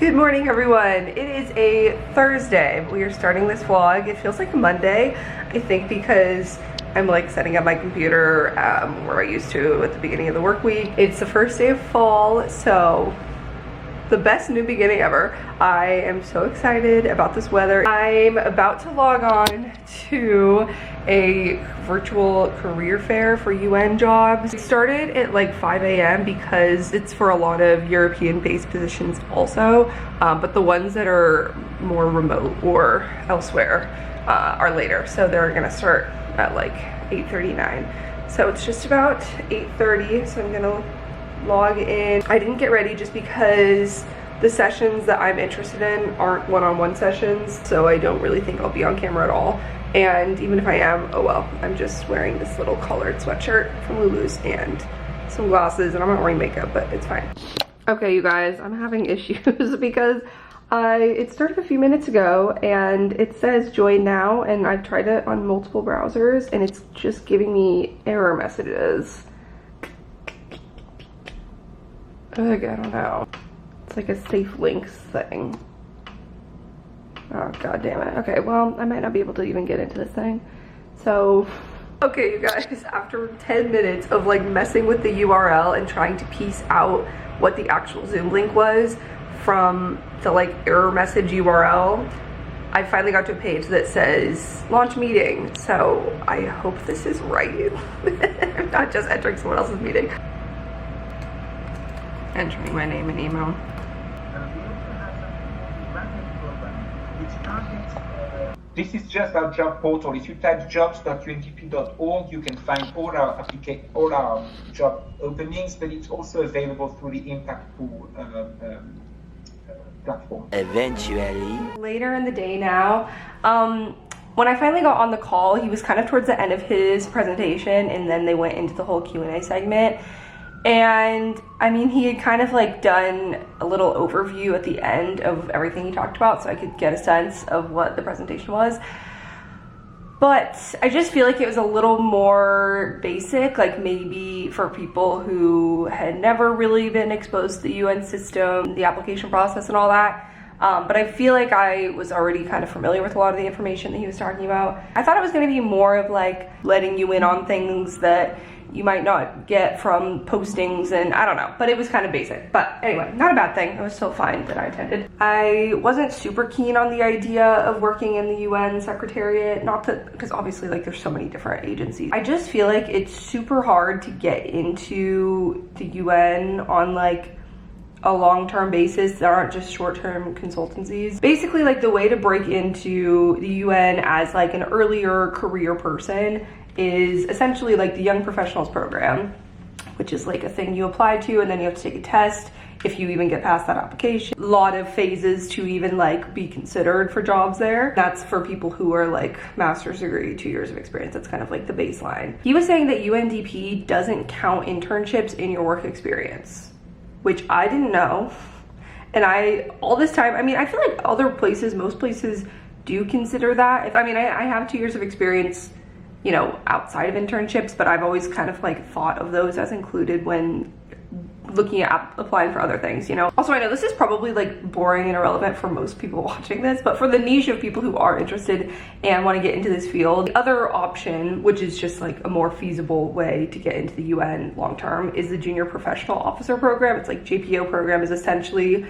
Good morning, everyone. It is a Thursday. We are starting this vlog. It feels like a Monday, I think, because I'm like setting up my computer where I used to at the beginning of the work week. It's the first day of fall, so the best new beginning ever. I am so excited about this weather. I'm about to log on to a virtual career fair for UN jobs. It started at like 5 a.m. because it's for a lot of European-based positions also, but the ones that are more remote or elsewhere are later. So they're gonna start at like 8:39. So it's just about 8:30, so I'm gonna log in. I didn't get ready just because the sessions that I'm interested in aren't one-on-one sessions, so I don't really think I'll be on camera at all. And even if I am, oh well, I'm just wearing this little collared sweatshirt from Lulu's and some glasses, and I'm not wearing makeup, but it's fine. Okay, you guys, I'm having issues because it started a few minutes ago and it says join now, and I've tried it on multiple browsers and it's just giving me error messages. Ugh, I don't know. It's like a safe links thing. Oh, god damn it. Okay, well, I might not be able to even get into this thing. So, okay, you guys, after 10 minutes of like messing with the URL and trying to piece out what the actual Zoom link was from the like error message URL, I finally got to a page that says launch meeting. So I hope this is right. I'm not just entering someone else's meeting. Entering my name and email. This is just our job portal. If you type jobs.undp.org, you can find all our job openings, but it's also available through the Impact Pool platform. Eventually. Later in the day now, when I finally got on the call, he was kind of towards the end of his presentation, and then they went into the whole Q&A segment. And I mean, he had kind of like done a little overview at the end of everything he talked about, so I could get a sense of what the presentation was. But I just feel like it was a little more basic, like maybe for people who had never really been exposed to the UN system, the application process and all that. But I feel like I was already kind of familiar with a lot of the information that he was talking about. I thought it was going to be more of like letting you in on things that you might not get from postings, and I don't know, but it was kind of basic. But anyway, not a bad thing. It was still fine that I attended. I wasn't super keen on the idea of working in the UN Secretariat, not that, because obviously like there's so many different agencies. I just feel like it's super hard to get into the UN on like a long-term basis that aren't just short-term consultancies. Basically, like the way to break into the UN as like an earlier career person is essentially like the Young Professionals program, which is like a thing you apply to, and then you have to take a test if you even get past that application. A lot of phases to even like be considered for jobs there. That's for people who are like master's degree, 2 years of experience. That's kind of like the baseline. He was saying that UNDP doesn't count internships in your work experience, which I didn't know. And all this time, I mean, I feel like other places, most places do consider that. I mean, I have 2 years of experience, you know, outside of internships, but I've always kind of like thought of those as included when looking at applying for other things, you know. Also, I know this is probably like boring and irrelevant for most people watching this, but for the niche of people who are interested and want to get into this field, the other option, which is just like a more feasible way to get into the UN long term, is the Junior Professional Officer program. It's like JPO program is essentially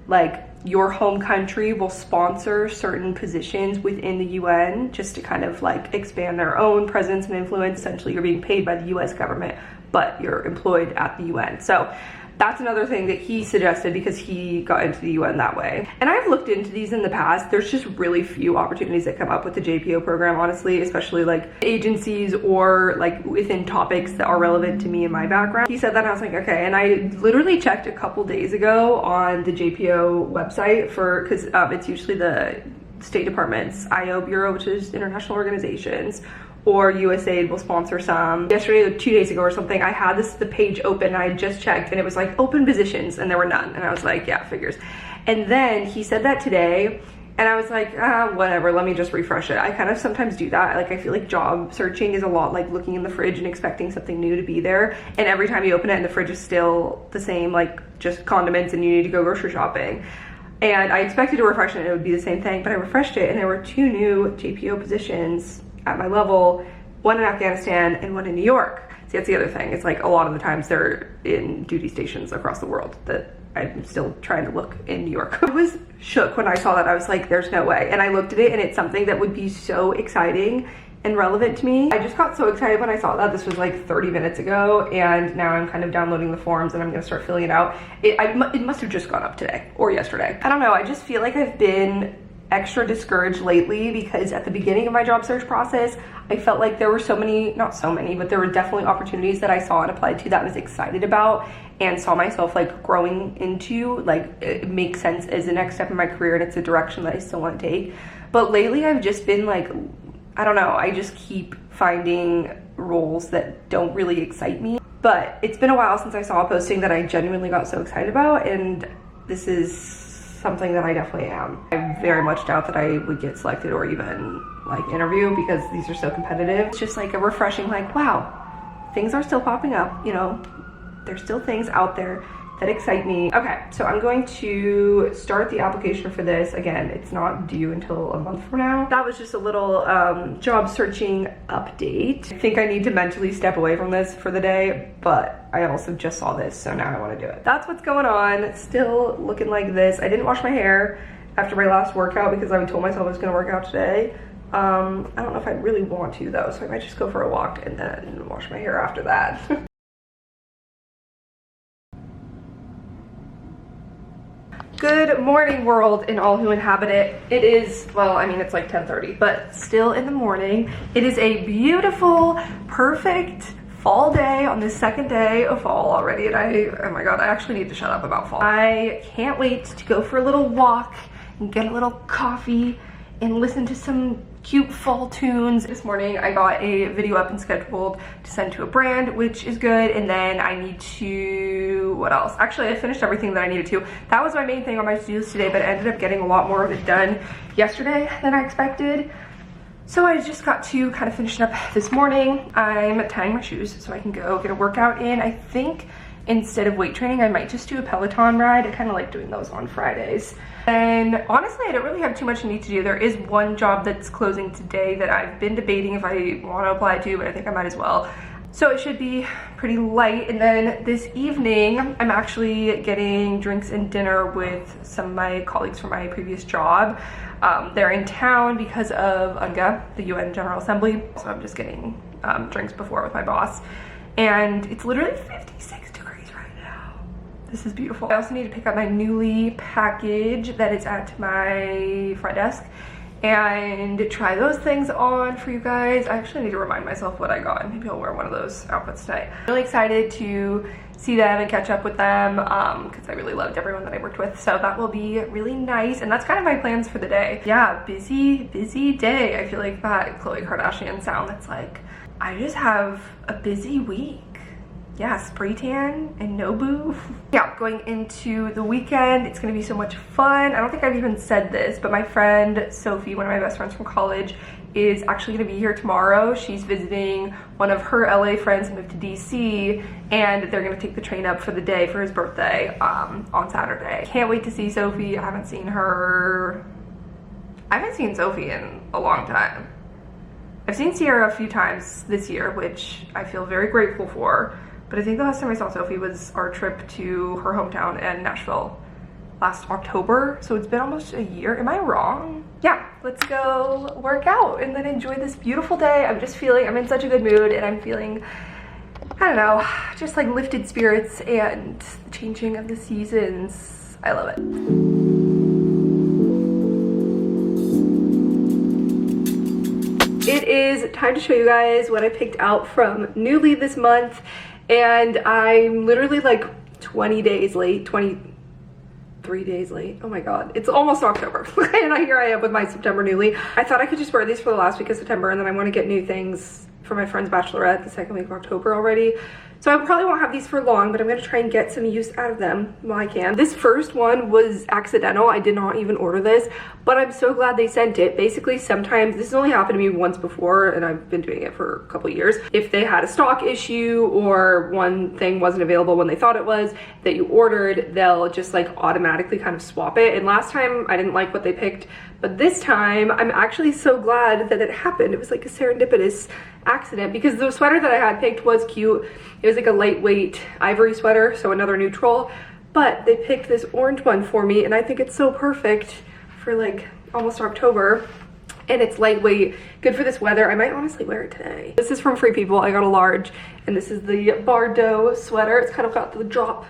like your home country will sponsor certain positions within the UN just to kind of like expand their own presence and influence. Essentially, you're being paid by the US government, but you're employed at the UN. So that's another thing that he suggested because he got into the UN that way. And I've looked into these in the past. There's just really few opportunities that come up with the JPO program, honestly, especially like agencies or like within topics that are relevant to me and my background. He said that and I was like, okay. And I literally checked a couple days ago on the JPO website because it's usually the State Department's IO Bureau, which is international organizations, or USAID will sponsor some. Yesterday, like 2 days ago or something, I had the page open and I had just checked and it was like open positions and there were none. And I was like, yeah, figures. And then he said that today and I was like, whatever, let me just refresh it. I kind of sometimes do that. Like, I feel like job searching is a lot like looking in the fridge and expecting something new to be there. And every time you open it and the fridge is still the same, like just condiments and you need to go grocery shopping. And I expected to refresh it and it would be the same thing, but I refreshed it and there were 2 new JPO positions at my level, one in Afghanistan and one in New York. See, that's the other thing. It's like a lot of the times they're in duty stations across the world that I'm still trying to look in New York. I was shook when I saw that. I was like, there's no way. And I looked at it and it's something that would be so exciting and relevant to me. I just got so excited when I saw that. This was like 30 minutes ago, and now I'm kind of downloading the forms and I'm gonna start filling it out. It must have just gone up today or yesterday. I don't know, I just feel like I've been extra discouraged lately because at the beginning of my job search process, I felt like there were so many, not so many, but there were definitely opportunities that I saw and applied to that I was excited about and saw myself like growing into, like it makes sense as the next step in my career and it's a direction that I still want to take. But lately I've just been like, I don't know, I just keep finding roles that don't really excite me. But it's been a while since I saw a posting that I genuinely got so excited about, and this is something that I definitely am. I very much doubt that I would get selected or even like interview because these are so competitive. It's just like a refreshing, like, wow, things are still popping up, you know, there's still things out there that excite me. Okay, so I'm going to start the application for this. Again, it's not due until a month from now. That was just a little job searching update. I think I need to mentally step away from this for the day, but I also just saw this, so now I want to do it. That's what's going on. Still looking like this. I didn't wash my hair after my last workout because I told myself I was gonna work out today. I don't know if I really want to though, so I might just go for a walk and then wash my hair after that. Good morning, world and all who inhabit it. It is, well, I mean, it's like 10:30, but still in the morning. It is a beautiful, perfect fall day on the second day of fall already. And oh my God, I actually need to shut up about fall. I can't wait to go for a little walk and get a little coffee and listen to some cute fall tunes. This morning I got a video up and scheduled to send to a brand, which is good. And then I need to, what else? Actually, I finished everything that I needed to. That was my main thing on my to-do list today, but I ended up getting a lot more of it done yesterday than I expected. So I just got to kind of finish it up this morning. I'm tying my shoes so I can go get a workout in. I think instead of weight training, I might just do a Peloton ride. I kind of like doing those on Fridays. And honestly, I don't really have too much need to do. There is one job that's closing today that I've been debating if I want to apply to, but I think I might as well. So it should be pretty light. And then this evening, I'm actually getting drinks and dinner with some of my colleagues from my previous job. They're in town because of UNGA, the UN General Assembly. So I'm just getting drinks before with my boss. And it's literally 56 degrees right now. This is beautiful. I also need to pick up my Newly package that is at my front desk and try those things on for you guys. I actually need to remind myself what I got, and maybe I'll wear one of those outfits tonight. I'm really excited to see them and catch up with them because I really loved everyone that I worked with, so that will be really nice. And that's kind of my plans for the day. Yeah, busy day. I feel like that Khloe Kardashian sound that's like, I just have a busy week. Yeah, spray tan and Nobu. Yeah, going into the weekend, it's gonna be so much fun. I don't think I've even said this, but my friend Sophie, one of my best friends from college, is actually gonna be here tomorrow. She's visiting one of her LA friends who moved to DC, and they're gonna take the train up for the day for his birthday on Saturday. Can't wait to see Sophie. I haven't seen Sophie in a long time. I've seen Sierra a few times this year, which I feel very grateful for. But I think the last time I saw Sophie was our trip to her hometown in Nashville last October. So it's been almost a year. Am I wrong? Yeah, let's go work out and then enjoy this beautiful day. I'm in such a good mood, and I'm feeling, I don't know, just like lifted spirits and the changing of the seasons. I love it. It is time to show you guys what I picked out from Newly this month. And I'm literally like 20 days late, 23 days late. Oh my God, it's almost October. And here I am with my September Newly. I thought I could just wear these for the last week of September, and then I want to get new things for my friend's bachelorette the second week of October already. So I probably won't have these for long, but I'm gonna try and get some use out of them while I can. This first one was accidental. I did not even order this, but I'm so glad they sent it. Basically, sometimes, this has only happened to me once before, and I've been doing it for a couple years. If they had a stock issue or one thing wasn't available when they thought it was that you ordered, they'll just like automatically kind of swap it. And last time I didn't like what they picked, but this time I'm actually so glad that it happened. It was like a serendipitous accident because the sweater that I had picked was cute. It was like a lightweight ivory sweater, so another neutral, but they picked this orange one for me, and I think it's so perfect for like almost October. And it's lightweight, good for this weather. I might honestly wear it today. This is from Free People. I got a large, and this is the Bardot sweater. It's kind of got the drop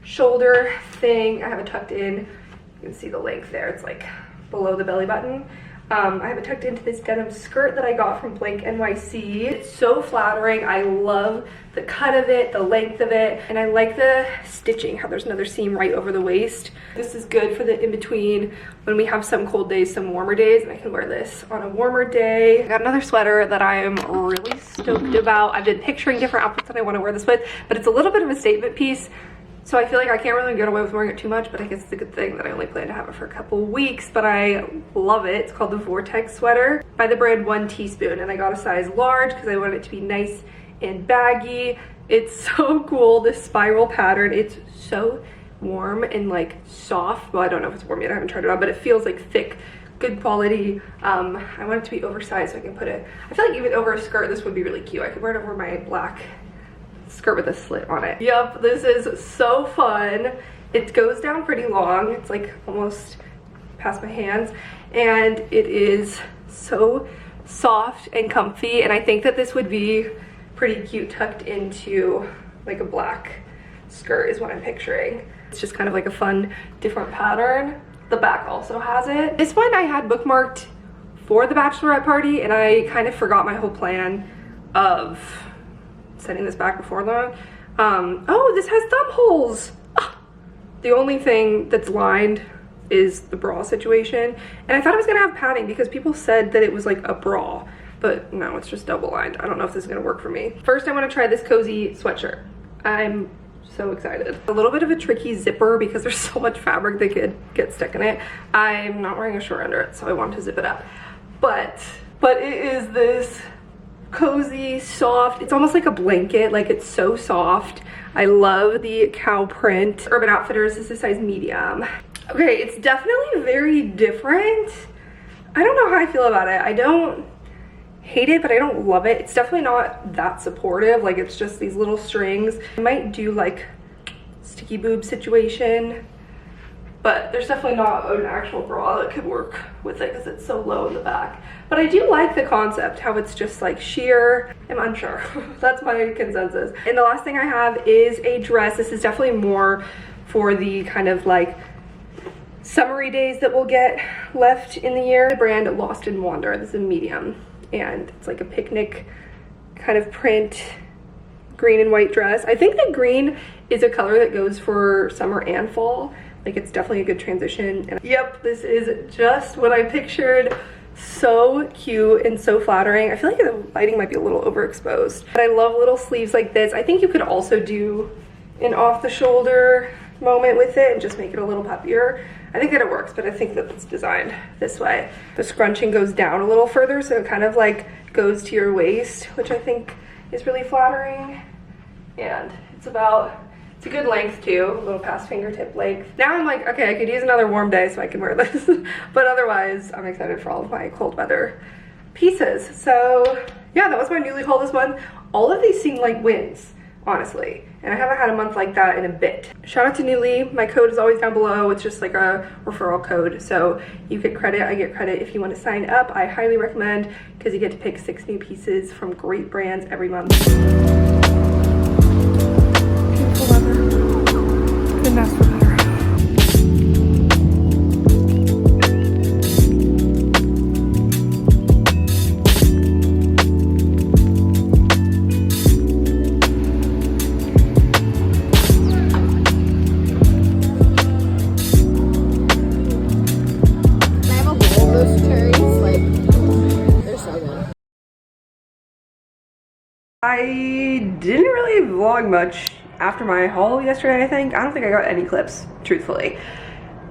shoulder thing. I have it tucked in. You can see the length there. It's like below the belly button. I have it tucked into this denim skirt that I got from Blank NYC. It's so flattering. I love the cut of it, the length of it, and I like the stitching, how there's another seam right over the waist. This is good for the in-between when we have some cold days, some warmer days, and I can wear this on a warmer day. I got another sweater that I am really stoked about. I've been picturing different outfits that I want to wear this with, but it's a little bit of a statement piece. So I feel like I can't really get away with wearing it too much, but I guess it's a good thing that I only plan to have it for a couple weeks, but I love it. It's called the Vortex sweater by the brand 1 Teaspoon, and I got a size large because I want it to be nice and baggy. It's so cool, this spiral pattern. It's so warm and like soft. Well, I don't know if it's warm yet, I haven't tried it on, but it feels like thick, good quality. I want it to be oversized so I can put it, I feel like even over a skirt, this would be really cute. I could wear it over my black skirt with a slit on it. Yep, this is so fun. It goes down pretty long. It's like almost past my hands, and it is so soft and comfy, and I think that this would be pretty cute tucked into like a black skirt is what I'm picturing. It's just kind of like a fun different pattern. The back also has it. This one I had bookmarked for the bachelorette party, and I kind of forgot my whole plan of setting this back before long. Oh, this has thumb holes. Ah, the only thing that's lined is the bra situation, and I thought it was gonna have padding because people said that it was like a bra, but no, it's just double lined. I don't know if this is gonna work for me. First, I want to try this cozy sweatshirt. I'm so excited. A little bit of a tricky zipper because there's so much fabric that could get stuck in it. I'm not wearing a short under it, so I want to zip it up, but it is this cozy, soft, it's almost like a blanket, like it's so soft. I love the cow print. Urban Outfitters, this is size medium. Okay, it's definitely very different. I don't know how I feel about it. I don't hate it, but I don't love it. It's definitely not that supportive, like it's just these little strings. I might do like sticky boob situation, but there's definitely not an actual bra that could work with it because it's so low in the back. But I do like the concept, how it's just like sheer. I'm unsure. That's my consensus. And the last thing I have is a dress. This is definitely more for the kind of like summery days that we'll get left in the year. The brand Lost in Wander. This is a medium, and it's like a picnic kind of print, green and white dress. I think that green is a color that goes for summer and fall. Like it's definitely a good transition. And yep, this is just what I pictured. So cute and so flattering. I feel like the lighting might be a little overexposed, but I love little sleeves like this. I think you could also do an off the shoulder moment with it and just make it a little peppier. I think that it works, but I think that it's designed this way. The scrunching goes down a little further, so it kind of like goes to your waist, which I think is really flattering. And it's a good length too, a little past fingertip length. Now I'm like, okay, I could use another warm day so I can wear this. But otherwise, I'm excited for all of my cold weather pieces. So yeah, that was my Newly haul this month. All of these seem like wins, honestly. And I haven't had a month like that in a bit. Shout out to Newly. My code is always down below. It's just like a referral code. So you get credit, I get credit if you want to sign up. I highly recommend because you get to pick 6 new pieces from great brands every month. I didn't really vlog much after my haul yesterday, I think. I don't think I got any clips, truthfully.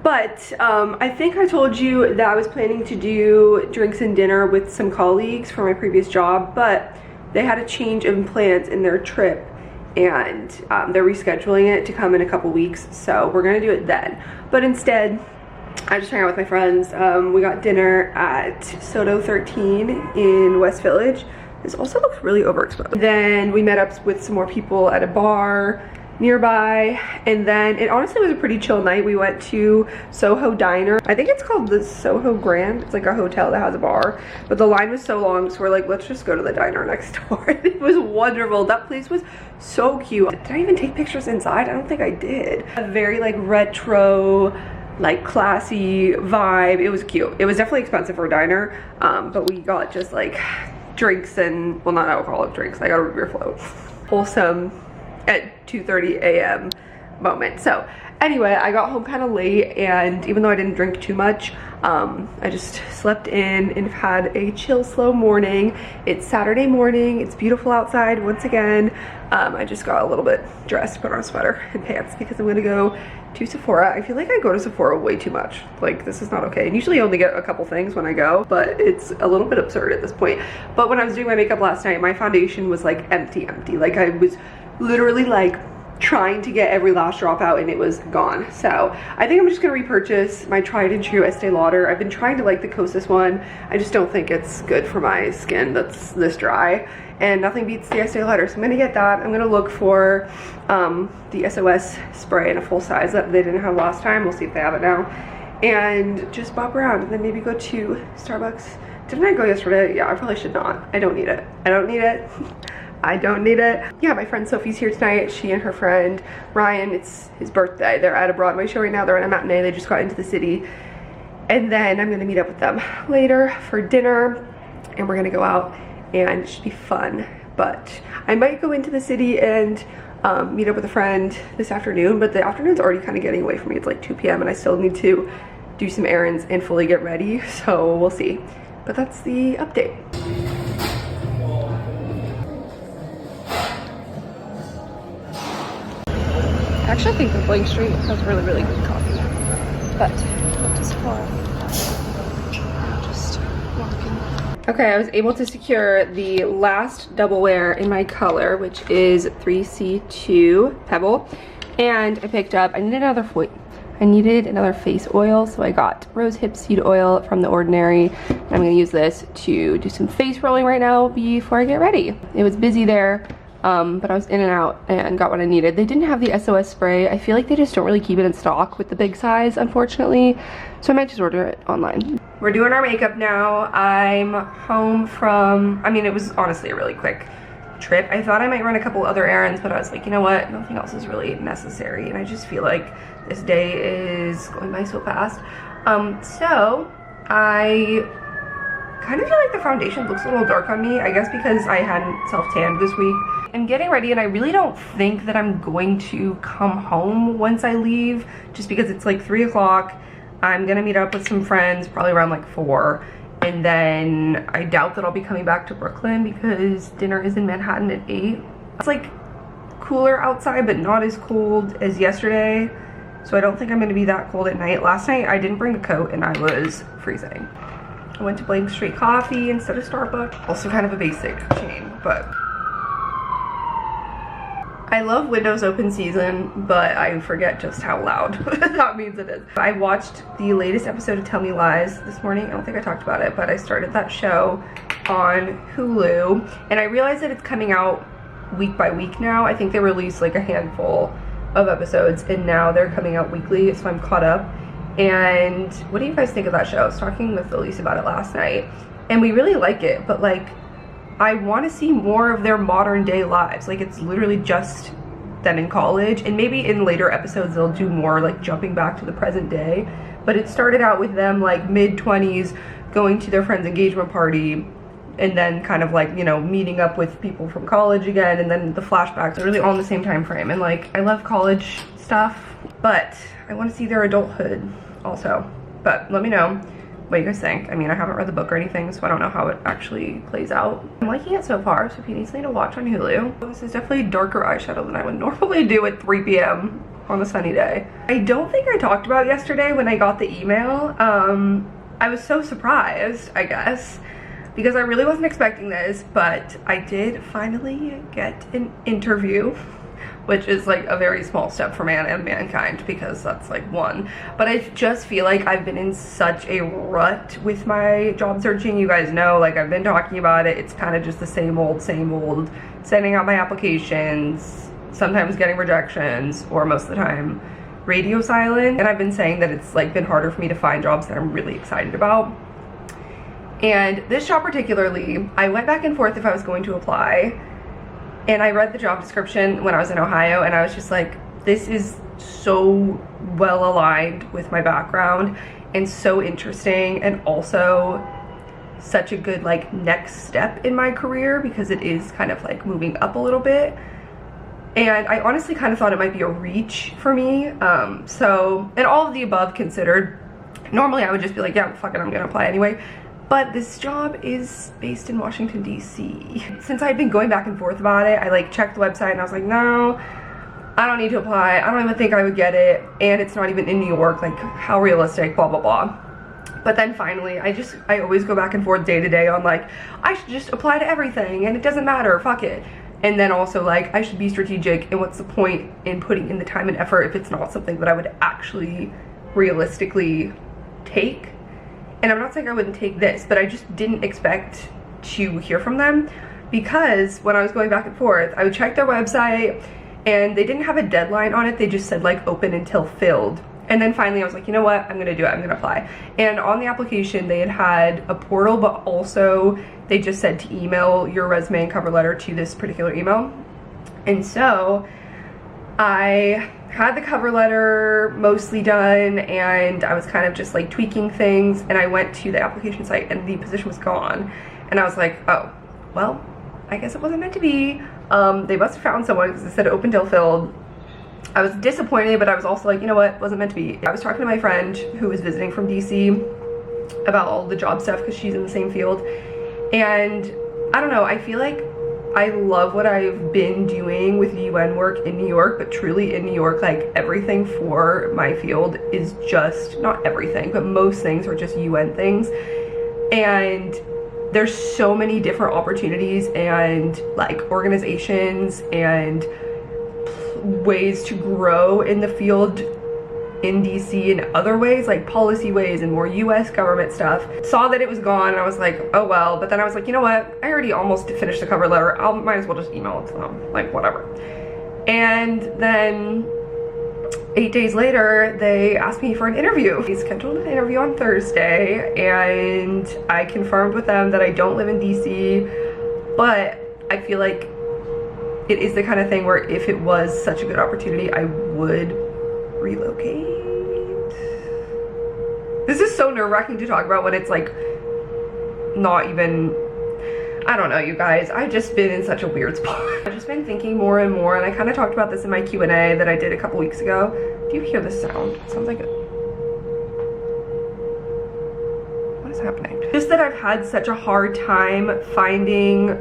But I think I told you that I was planning to do drinks and dinner with some colleagues for my previous job, but they had a change of plans in their trip and they're rescheduling it to come in a couple weeks, so we're gonna do it then. But instead, I just hung out with my friends. We got dinner at Soto 13 in West Village. This also looks really overexposed. Then we met up with some more people at a bar nearby, and then it honestly was a pretty chill night. We went to Soho Diner. I think it's called the Soho Grand. It's like a hotel that has a bar, but the line was so long, so we're like, let's just go to the diner next door. It was wonderful. That place was so cute. Did I even take pictures inside? I don't think I did. A very like retro, like classy vibe. It was cute. It was definitely expensive for a diner, but we got just like drinks and, well, not alcoholic drinks. I got a root beer float. Wholesome at 2:30 a.m. moment. So anyway, I got home kind of late, and even though I didn't drink too much, I just slept in and had a chill, slow morning. It's Saturday morning. It's beautiful outside once again. I just got a little bit dressed, put on a sweater and pants because I'm gonna go to Sephora. I feel like I go to Sephora way too much. Like, this is not okay. And usually I only get a couple things when I go, but it's a little bit absurd at this point. But when I was doing my makeup last night, my foundation was like empty. Like, I was literally like trying to get every last drop out and it was gone. So I think I'm just gonna repurchase my tried and true Estee Lauder. I've been trying to like the Kosas one. I just don't think it's good for my skin that's this dry, and nothing beats the Estee Lauder, so I'm gonna get that. I'm gonna look for the SOS spray in a full size that they didn't have last time. We'll see if they have it now, and just bop around, and then maybe go to Starbucks. Didn't I go yesterday? Yeah, I probably should not. I don't need it. I don't need it. I don't need it. Yeah, my friend Sophie's here tonight. She and her friend Ryan, it's his birthday. They're at a Broadway show right now. They're at a matinee. They just got into the city. And then I'm gonna meet up with them later for dinner, and we're gonna go out, and it should be fun. But I might go into the city and meet up with a friend this afternoon, but the afternoon's already kind of getting away from me. It's like 2 p.m. and I still need to do some errands and fully get ready, so we'll see. But that's the update. I actually think that Blank Street has really, really good coffee. But just walking. Okay, I was able to secure the last double wear in my color, which is 3C2 Pebble. And I picked up, I needed another face oil, so I got rose hip seed oil from The Ordinary. I'm gonna use this to do some face rolling right now before I get ready. It was busy there. But I was in and out and got what I needed. They didn't have the SOS spray. I feel like they just don't really keep it in stock with the big size, unfortunately. So I might just order it online. We're doing our makeup now. I'm home from, I mean, it was honestly a really quick trip. I thought I might run a couple other errands, but I was like, you know what? Nothing else is really necessary. And I just feel like this day is going by so fast. So I kind of feel like the foundation looks a little dark on me. I guess because I hadn't self-tanned this week. I'm getting ready, and I really don't think that I'm going to come home once I leave, just because it's like 3 o'clock. I'm gonna meet up with some friends probably around like 4, and then I doubt that I'll be coming back to Brooklyn because dinner is in Manhattan at 8. It's like cooler outside, but not as cold as yesterday, so I don't think I'm gonna be that cold at night. Last night I didn't bring a coat and I was freezing. I went to Blank Street Coffee instead of Starbucks. Also kind of a basic chain, but I love Windows Open season, but I forget just how loud that means it is. I watched the latest episode of Tell Me Lies this morning. I don't think I talked about it, but I started that show on Hulu, and I realized that it's coming out week by week now. I think they released like a handful of episodes, and now they're coming out weekly, so I'm caught up. And what do you guys think of that show? I was talking with Elise about it last night, and we really like it, but like, I want to see more of their modern day lives. Like, it's literally just them in college, and maybe in later episodes they'll do more like jumping back to the present day. But it started out with them like mid-20s going to their friend's engagement party, and then kind of like, you know, meeting up with people from college again, and then the flashbacks are really all in the same time frame. And like, I love college stuff, but I want to see their adulthood also. But let me know what you guys think. I mean, I haven't read the book or anything, so I don't know how it actually plays out. I'm liking it so far, so if you need something to watch on Hulu. This is definitely darker eyeshadow than I would normally do at 3 p.m. on a sunny day. I don't think I talked about yesterday when I got the email. I was so surprised, I guess, because I really wasn't expecting this, but I did finally get an interview, which is like a very small step for man and mankind, because that's like one. But I just feel like I've been in such a rut with my job searching. You guys know, like, I've been talking about it. It's kind of just the same old, sending out my applications, sometimes getting rejections, or most of the time radio silent. And I've been saying that it's like been harder for me to find jobs that I'm really excited about. And this job particularly, I went back and forth if I was going to apply. And I read the job description when I was in Ohio, and I was just like, this is so well aligned with my background and so interesting, and also such a good like next step in my career, because it is kind of like moving up a little bit. And I honestly kind of thought it might be a reach for me. So, and all of the above considered, normally I would just be like, yeah, fuck it, I'm gonna apply anyway. But this job is based in Washington, D.C. Since I've been going back and forth about it, I like checked the website and I was like, no, I don't need to apply. I don't even think I would get it. And it's not even in New York, like how realistic, blah, blah, blah. But then finally, I always go back and forth day to day on like, I should just apply to everything and it doesn't matter, fuck it. And then also like, I should be strategic, and what's the point in putting in the time and effort if it's not something that I would actually realistically take? And I'm not saying I wouldn't take this, but I just didn't expect to hear from them, because when I was going back and forth, I would check their website and they didn't have a deadline on it. They just said like open until filled. And then finally I was like, you know what, I'm gonna do it, I'm gonna apply. And on the application they had a portal, but also they just said to email your resume and cover letter to this particular email. And so I had the cover letter mostly done, and I was kind of just like tweaking things, and I went to the application site and the position was gone. And I was like, oh, well, I guess it wasn't meant to be. They must have found someone, because it said open till filled. I was disappointed, but I was also like, you know what, it wasn't meant to be. I was talking to my friend who was visiting from DC about all the job stuff, because she's in the same field. And I don't know, I feel like I love what I've been doing with UN work in New York, but truly in New York, like everything for my field is just, not everything, but most things are just UN things. And there's so many different opportunities and like organizations and ways to grow in the field in DC in other ways, like policy ways and more US government stuff. Saw that it was gone and I was like, oh well. But then I was like, you know what, I already almost finished the cover letter, I might as well just email it to them, like whatever. And then 8 days later they asked me for an interview. They scheduled an interview on Thursday, and I confirmed with them that I don't live in DC, but I feel like it is the kind of thing where if it was such a good opportunity, I would relocate. This is so nerve-wracking to talk about when it's like not even, I don't know, you guys, I've just been in such a weird spot. I've just been thinking more and more, and I kind of talked about this in my Q&A that I did a couple weeks ago. Do you hear this sound? It sounds like what is happening? Just that I've had such a hard time finding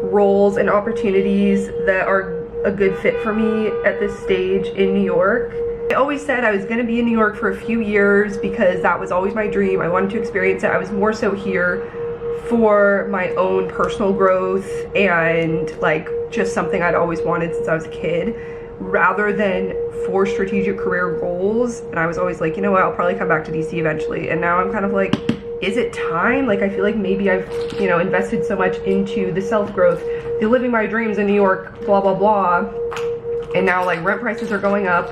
roles and opportunities that are a good fit for me at this stage in New York. I always said I was going to be in New York for a few years because that was always my dream. I wanted to experience it. I was more so here for my own personal growth and like just something I'd always wanted since I was a kid, rather than for strategic career goals. And I was always like, you know what, I'll probably come back to DC eventually. And now I'm kind of like, is it time? Like I feel like maybe I've, you know, invested so much into the self-growth, the living my dreams in New York, blah blah blah, and now like rent prices are going up.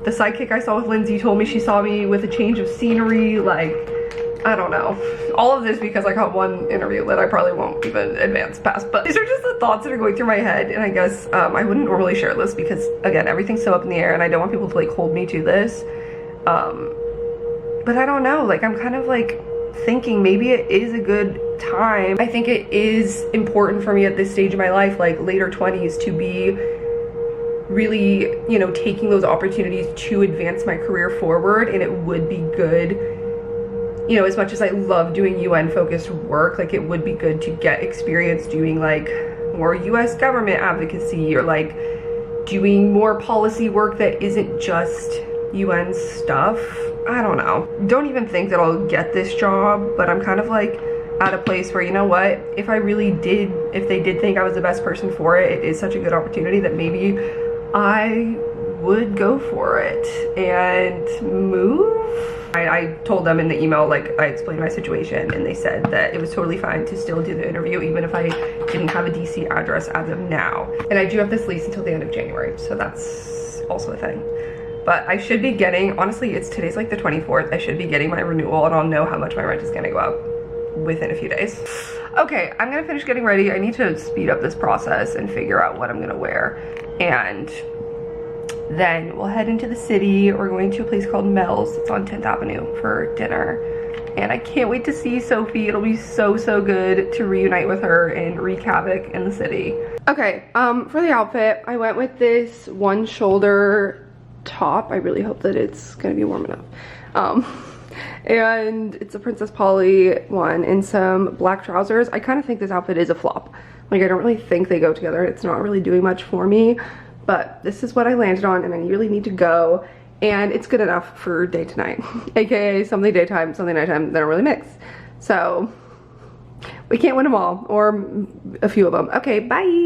The sidekick I saw with Lindsay told me she saw me with a change of scenery. Like, I don't know. All of this because I got one interview that I probably won't even advance past. But these are just the thoughts that are going through my head. And I guess I wouldn't normally share this because, again, everything's so up in the air and I don't want people to like hold me to this. But I don't know. Like, I'm kind of like thinking maybe it is a good time. I think it is important for me at this stage of my life, like later 20s, to be really, you know, taking those opportunities to advance my career forward. And it would be good you know, as much as I love doing UN focused work, like it would be good to get experience doing like more US government advocacy, or like doing more policy work that isn't just UN stuff. I don't know. Don't even think that I'll get this job, but I'm kind of like at a place where, you know what, if they did think I was the best person for it, it is such a good opportunity that maybe I would go for it and move. I told them in the email, like I explained my situation, and they said that it was totally fine to still do the interview even if I didn't have a DC address as of now. And I do have this lease until the end of January, so that's also a thing. But I should be getting, honestly, today's like the 24th, I should be getting my renewal and I'll know how much my rent is gonna go up within a few days. Okay, I'm gonna finish getting ready. I need to speed up this process and figure out what I'm gonna wear. And then we'll head into the city. We're going to a place called Mel's. It's on 10th Avenue for dinner. And I can't wait to see Sophie. It'll be so, so good to reunite with her and wreak havoc in the city. Okay, for the outfit, I went with this one shoulder top. I really hope that it's gonna be warm enough. And it's a Princess Polly one, and some black trousers. I kind of think this outfit is a flop. Like, I don't really think they go together. It's not really doing much for me, but this is what I landed on, and I really need to go, and it's good enough for day to night, aka something daytime, something nighttime. They don't really mix, so we can't win them all, or a few of them. Okay, bye.